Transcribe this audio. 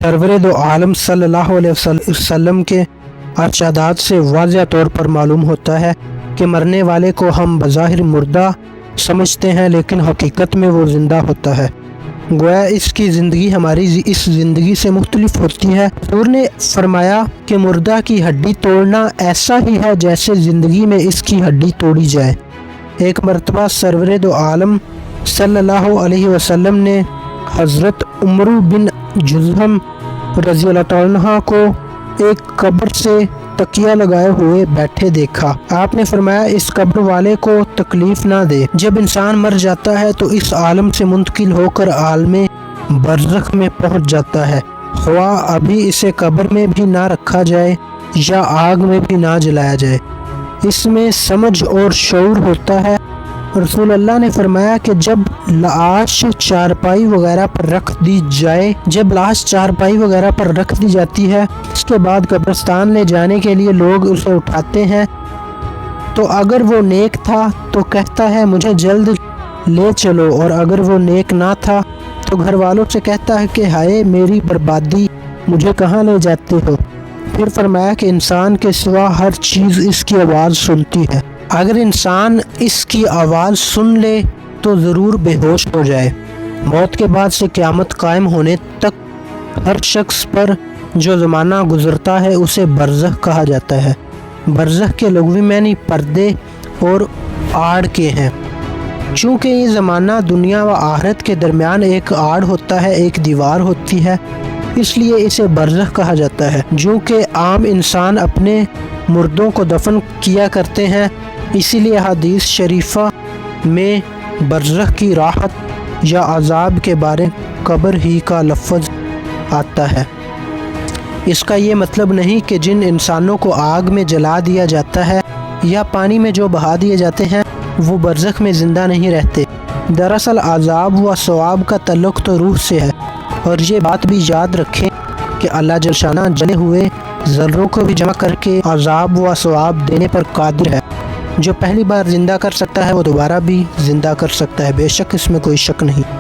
سرور دو عالم صلی اللہ علیہ وسلم کے ارشادات سے واضح طور پر معلوم ہوتا ہے کہ مرنے والے کو ہم بظاہر مردہ سمجھتے ہیں، لیکن حقیقت میں وہ زندہ ہوتا ہے، گویا اس کی زندگی ہماری اس زندگی سے مختلف ہوتی ہے۔ حضور نے فرمایا کہ مردہ کی ہڈی توڑنا ایسا ہی ہے جیسے زندگی میں اس کی ہڈی توڑی جائے۔ ایک مرتبہ سرور دو عالم صلی اللہ علیہ وسلم نے حضرت عمر بن جذام رضی اللہ تعالیٰ عنہ کو ایک قبر سے تکیہ لگائے ہوئے بیٹھے دیکھا۔ آپ نے فرمایا اس قبر والے کو تکلیف نہ دے، جب انسان مر جاتا ہے تو اس عالم سے منتقل ہو کر عالم برزخ میں پہنچ جاتا ہے، خواہ ابھی اسے قبر میں بھی نہ رکھا جائے یا آگ میں بھی نہ جلایا جائے، اس میں سمجھ اور شعور ہوتا ہے۔ رسول اللہ نے فرمایا کہ جب لاش چارپائی وغیرہ پر رکھ دی جاتی ہے، اس کے بعد قبرستان لے جانے کے لیے لوگ اسے اٹھاتے ہیں، تو اگر وہ نیک تھا تو کہتا ہے مجھے جلد لے چلو، اور اگر وہ نیک نہ تھا تو گھر والوں سے کہتا ہے کہ ہائے میری بربادی، مجھے کہاں لے جاتے ہو؟ پھر فرمایا کہ انسان کے سوا ہر چیز اس کی آواز سنتی ہے، اگر انسان اس کی آواز سن لے تو ضرور بے ہوش ہو جائے۔ موت کے بعد سے قیامت قائم ہونے تک ہر شخص پر جو زمانہ گزرتا ہے اسے برزخ کہا جاتا ہے۔ برزخ کے لغوی معنی پردے اور آڑ کے ہیں۔ چونکہ یہ زمانہ دنیا و آخرت کے درمیان ایک آڑ ہوتا ہے، ایک دیوار ہوتی ہے، اس لیے اسے برزخ کہا جاتا ہے۔ جو کہ عام انسان اپنے مردوں کو دفن کیا کرتے ہیں، اسی لیے حدیث شریفہ میں برزخ کی راحت یا عذاب کے بارے قبر ہی کا لفظ آتا ہے۔ اس کا یہ مطلب نہیں کہ جن انسانوں کو آگ میں جلا دیا جاتا ہے یا پانی میں جو بہا دیے جاتے ہیں وہ برزخ میں زندہ نہیں رہتے۔ دراصل عذاب و ثواب کا تعلق تو روح سے ہے، اور یہ بات بھی یاد رکھیں کہ اللہ جل شانہ جلے ہوئے ذروں کو بھی جمع کر کے عذاب و ثواب دینے پر قادر ہے۔ جو پہلی بار زندہ کر سکتا ہے وہ دوبارہ بھی زندہ کر سکتا ہے، بے شک اس میں کوئی شک نہیں۔